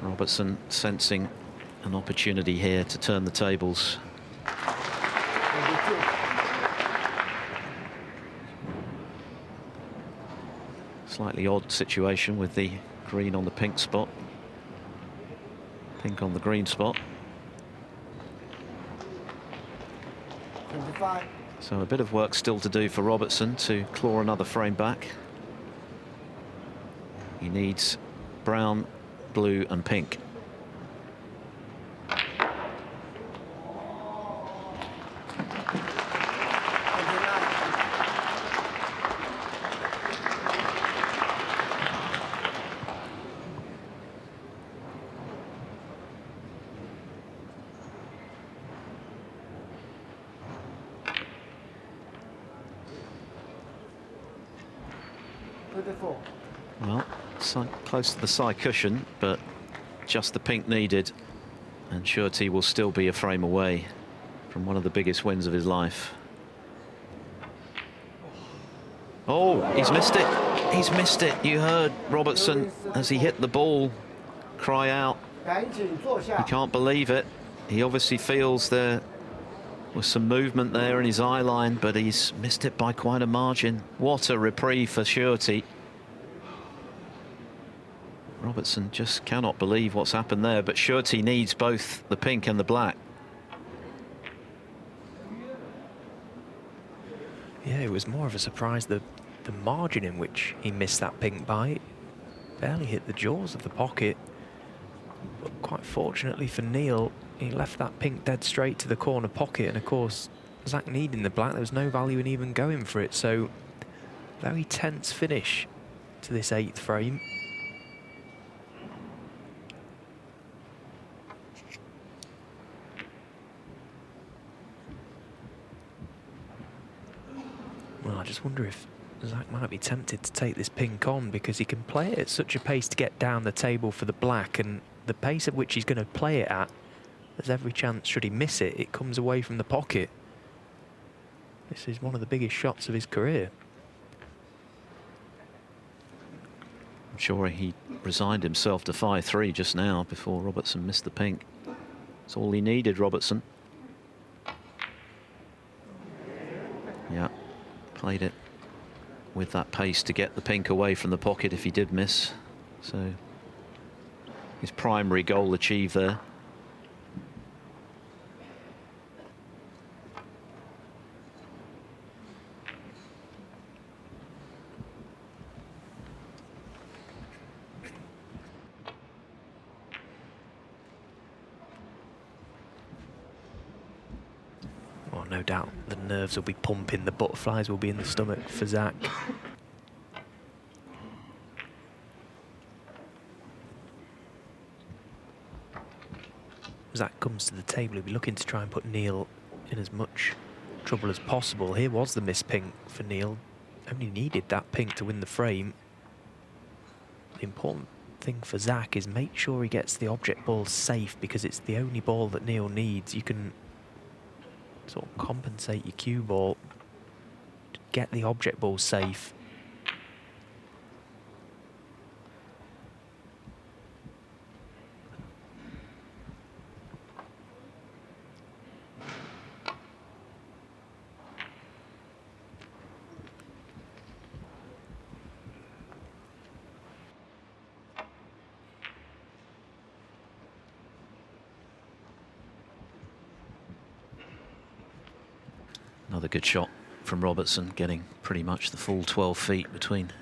Robertson sensing an opportunity here to turn the tables. Slightly odd situation with the green on the pink spot. Pink on the green spot. So a bit of work still to do for Robertson to claw another frame back. He needs brown, blue and pink. Well, close to the side cushion, but just the pink needed, and Shorty will still be a frame away from one of the biggest wins of his life. Oh, he's missed it. He's missed it. You heard Robertson, as he hit the ball, cry out. He can't believe it. He obviously feels there was some movement there in his eye line, but he's missed it by quite a margin. What a reprieve for Surety. Robertson just cannot believe what's happened there, but Surety needs both the pink and the black. Yeah, it was more of a surprise the margin in which he missed that pink by. Barely hit the jaws of the pocket. But quite fortunately for Neil, he left that pink dead straight to the corner pocket, and of course Zach needing the black, there was no value in even going for it. So very tense finish to this 8th frame. Well, I just wonder if Zach might be tempted to take this pink on, because he can play it at such a pace to get down the table for the black, and the pace at which he's going to play it at, there's every chance, should he miss it, it comes away from the pocket. This is one of the biggest shots of his career. I'm sure he resigned himself to 5-3 just now before Robertson missed the pink. That's all he needed, Robertson. Yeah, played it with that pace to get the pink away from the pocket if he did miss. So his primary goal achieved there. Well, no doubt the nerves will be pumping, the butterflies will be in the stomach for Zach. Zach comes to the table, he'll be looking to try and put Neil in as much trouble as possible. Here was the missed pink for Neil. Only needed that pink to win the frame. The important thing for Zach is make sure he gets the object ball safe, because it's the only ball that Neil needs. You can sort of compensate your cue ball to get the object ball safe. Another good shot from Robertson, getting pretty much the full 12 feet between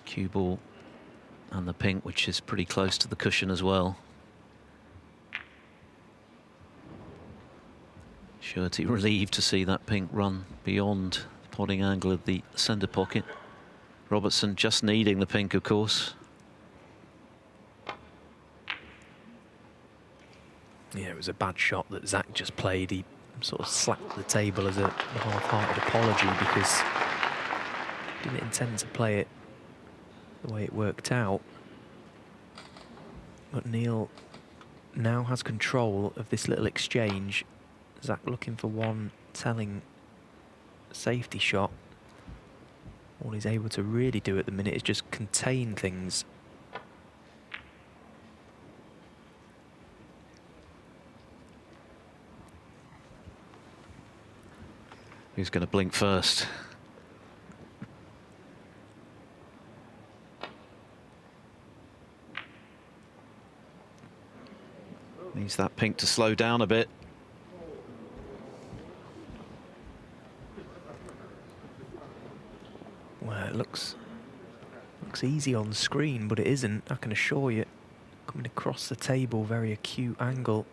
cue ball and the pink, which is pretty close to the cushion as well. Shorty relieved to see that pink run beyond the potting angle of the centre pocket. Robertson just needing the pink, of course. Yeah, it was a bad shot that Zach just played. He sort of slapped the table as a half-hearted apology, because he didn't intend to play it the way it worked out. But Neil now has control of this little exchange. Zach looking for one telling safety shot. All he's able to really do at the minute is just contain things. Who's going to blink first? Needs that pink to slow down a bit. Well, it looks easy on screen, but it isn't, I can assure you. Coming across the table, very acute angle.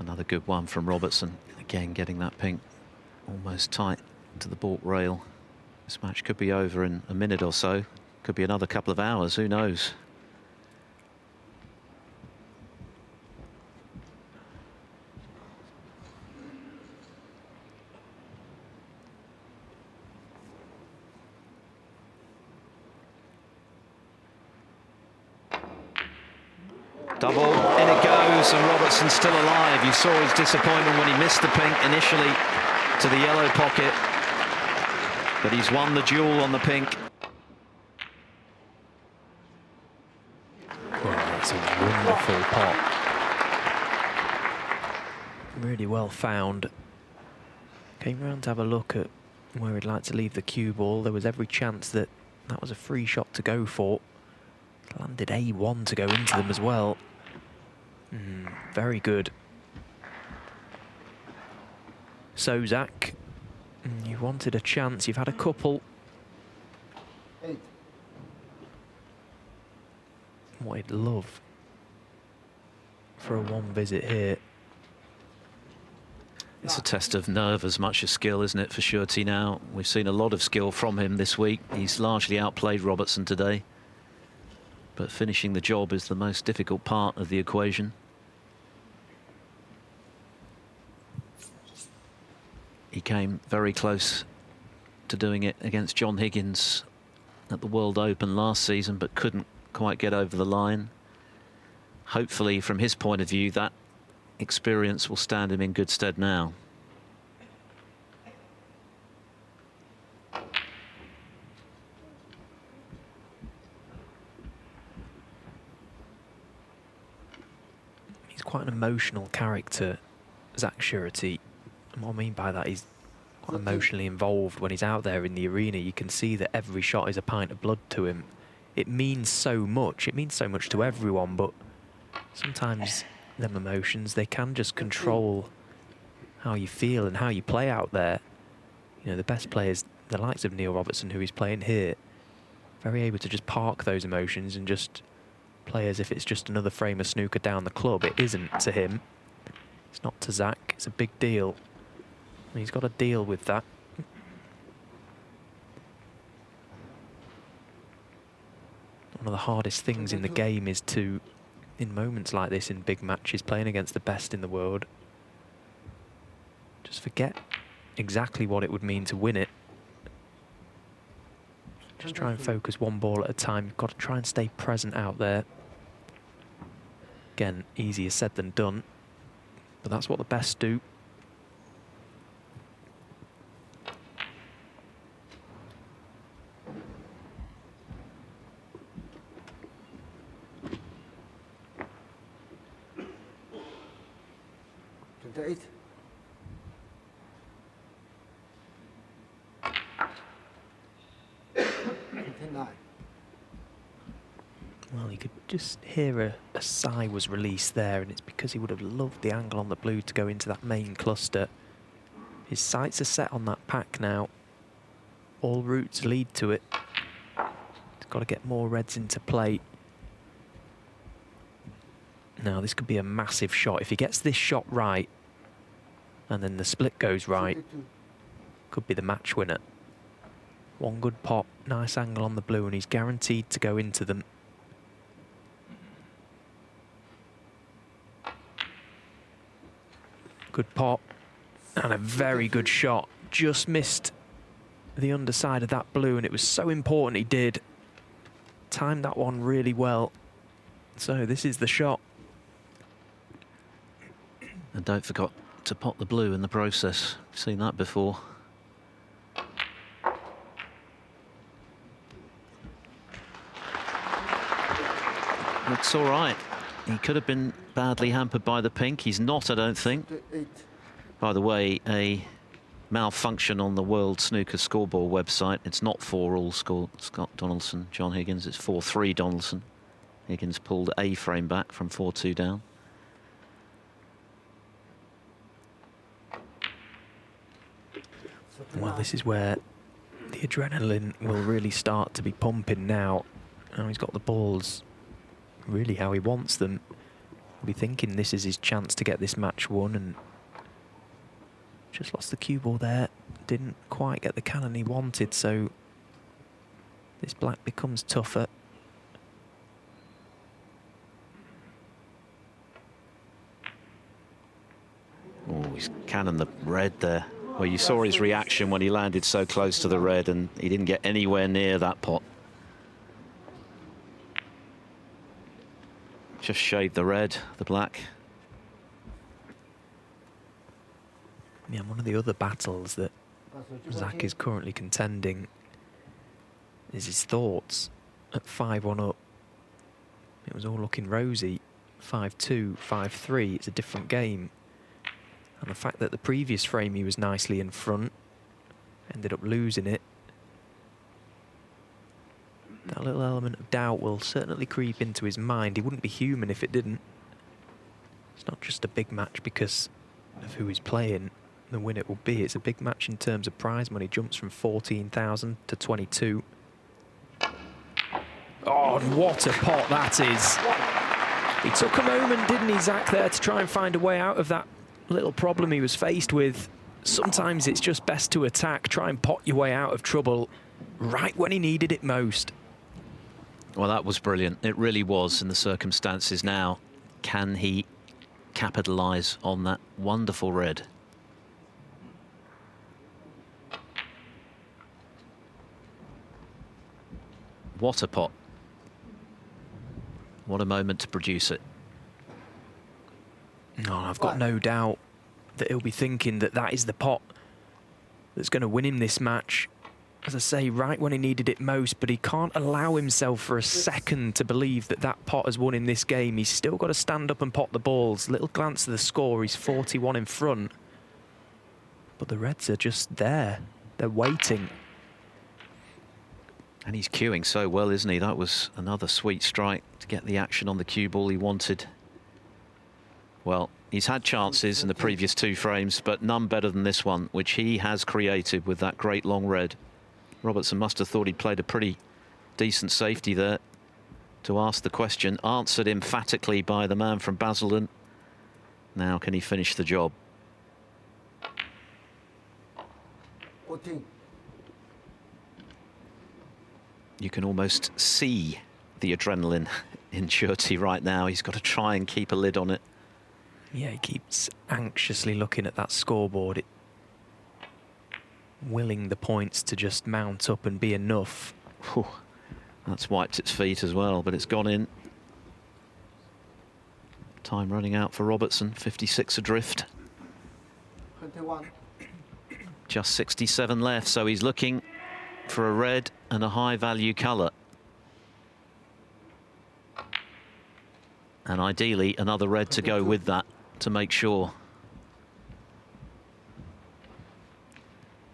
Another good one from Robertson. Again, getting that pink almost tight to the baulk rail. This match could be over in a minute or so. Could be another couple of hours, who knows? Double, in it goes, and Robertson's still alive. You saw his disappointment when he missed the pink initially to the yellow pocket. But he's won the duel on the pink. Well, it's a wonderful pot. Really well found. Came round to have a look at where he'd like to leave the cue ball. There was every chance that that was a free shot to go for. Landed A1 to go into them as well. Very good. So, Zach, you wanted a chance. You've had a couple. What he'd love for a one visit here. It's a test of nerve as much as skill, isn't it, for Shorty now? We've seen a lot of skill from him this week. He's largely outplayed Robertson today. But finishing the job is the most difficult part of the equation. He came very close to doing it against John Higgins at the World Open last season, but couldn't quite get over the line. Hopefully, from his point of view, that experience will stand him in good stead now. He's quite an emotional character, Zach Surety. And what I mean by that, he's quite emotionally involved when he's out there in the arena. You can see that every shot is a pint of blood to him. It means so much. It means so much to everyone, but sometimes them emotions, they can just control how you feel and how you play out there. You know, the best players, the likes of Neil Robertson, who he's playing here, very able to just park those emotions and just play as if it's just another frame of snooker down the club. It isn't to him. It's not to Zach. It's a big deal. And he's got to deal with that. One of the hardest things in the game is to, in moments like this, in big matches, playing against the best in the world, just forget exactly what it would mean to win it. Just try and focus one ball at a time. You've got to try and stay present out there. Again, easier said than done, but that's what the best do. Well, you could just hear a sigh was released there, and it's because he would have loved the angle on the blue to go into that main cluster. His sights are set on that pack now. All routes lead to it. He's got to get more reds into play. Now, this could be a massive shot. If he gets this shot right, and then the split goes right, could be the match winner. One good pot, nice angle on the blue, and he's guaranteed to go into them. Good pot, and a very good shot. Just missed the underside of that blue, and it was so important he did. Timed that one really well. So this is the shot. And don't forget to pot the blue in the process. We've seen that before. Looks all right. He could have been badly hampered by the pink. He's not, I don't think. By the way, a malfunction on the World Snooker Scoreboard website. It's not 4-all Scott Donaldson, John Higgins. It's 4-3 Donaldson. Higgins pulled a frame back from 4-2 down. Well, this is where the adrenaline will really start to be pumping now. Now he's got the balls really how he wants them. He'll be thinking this is his chance to get this match won, and just lost the cue ball there. Didn't quite get the cannon he wanted, so this black becomes tougher. Oh, he's cannoned the red there. Well, you saw his reaction when he landed so close to the red, and he didn't get anywhere near that pot. Just shaved the red, the black. Yeah, one of the other battles that Zach is currently contending is his thoughts at 5-1 up. It was all looking rosy. 5-2, 5-3, it's a different game. And the fact that the previous frame he was nicely in front, ended up losing it. That little element of doubt will certainly creep into his mind. He wouldn't be human if it didn't. It's not just a big match because of who he's playing, the win it will be. It's a big match in terms of prize money. Jumps from 14,000 to 22. Oh, and what a pot that is. He took a moment, didn't he, Zach, there to try and find a way out of that little problem he was faced with. Sometimes it's just best to attack, try and pot your way out of trouble right when he needed it most. Well, that was brilliant. It really was in the circumstances. Now, can he capitalise on that wonderful red? What a pot. What a moment to produce it. No, I've got no doubt that he'll be thinking that that is the pot that's going to win him this match. As I say, right when he needed it most, but he can't allow himself for a second to believe that that pot has won him this game. He's still got to stand up and pot the balls. Little glance at the score, he's 41 in front. But the Reds are just there. They're waiting. And he's cueing so well, isn't he? That was another sweet strike to get the action on the cue ball he wanted. Well, he's had chances in the previous two frames, but none better than this one, which he has created with that great long red. Robertson must have thought he'd played a pretty decent safety there to ask the question, answered emphatically by the man from Basildon. Now can he finish the job? 14. You can almost see the adrenaline in Shorty right now. He's got to try and keep a lid on it. Yeah, he keeps anxiously looking at that scoreboard, willing the points to just mount up and be enough. Whew. That's wiped its feet as well, but it's gone in. Time running out for Robertson, 56 adrift. 21. Just 67 left, so he's looking for a red and a high value colour. And ideally another red to go with that to make sure.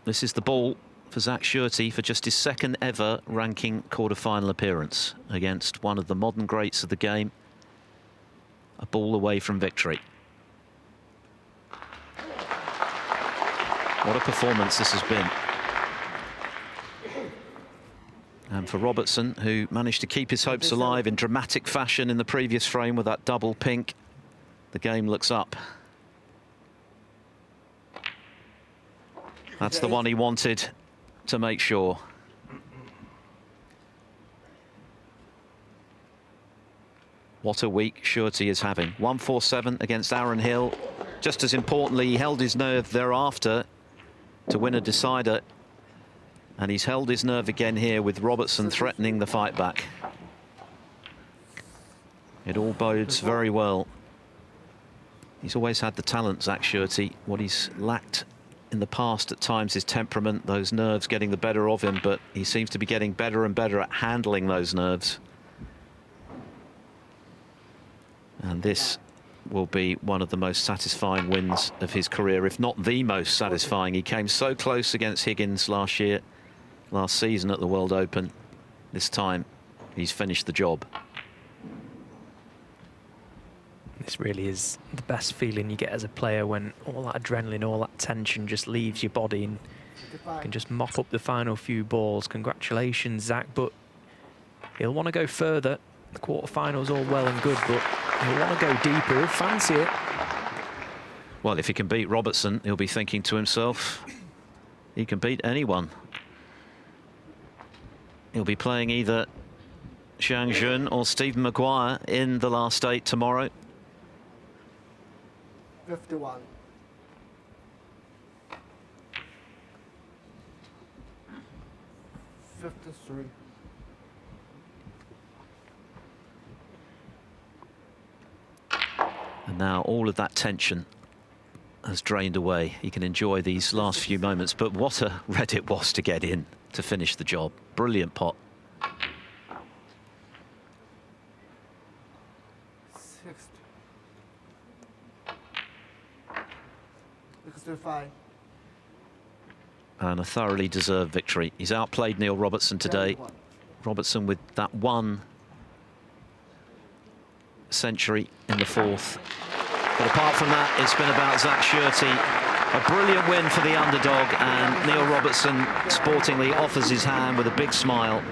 This is the ball for Zach Shorty for just his second ever ranking quarter-final appearance against one of the modern greats of the game. A ball away from victory. What a performance this has been. And for Robertson, who managed to keep his hopes alive in dramatic fashion in the previous frame with that double pink, the game looks up. That's the one he wanted to make sure. What a week Shorty is having. 147 against Aaron Hill. Just as importantly, he held his nerve thereafter to win a decider. And he's held his nerve again here with Robertson threatening the fight back. It all bodes very well. He's always had the talent, Zach Shorty. What he's lacked in the past at times is temperament, those nerves getting the better of him, but he seems to be getting better and better at handling those nerves. And this will be one of the most satisfying wins of his career, if not the most satisfying. He came so close against Higgins last season at the World Open. This time, he's finished the job. This really is the best feeling you get as a player, when all that adrenaline, all that tension just leaves your body and you can just mop up the final few balls. Congratulations, Zach, but he'll want to go further. The quarterfinals all well and good, but he'll want to go deeper. He'll fancy it. Well, if he can beat Robertson, he'll be thinking to himself, he can beat anyone. He'll be playing either Zhang Jun or Stephen Maguire in the last 8 tomorrow. 51. $53. And now all of that tension has drained away. He can enjoy these last few moments, but what a red it was to get in to finish the job. Brilliant pot. 60. 65. And a thoroughly deserved victory. He's outplayed Neil Robertson today. Robertson with that 1 century in the 4th. But apart from that, it's been about Zach Shorty. A brilliant win for the underdog, and Neil Robertson sportingly offers his hand with a big smile.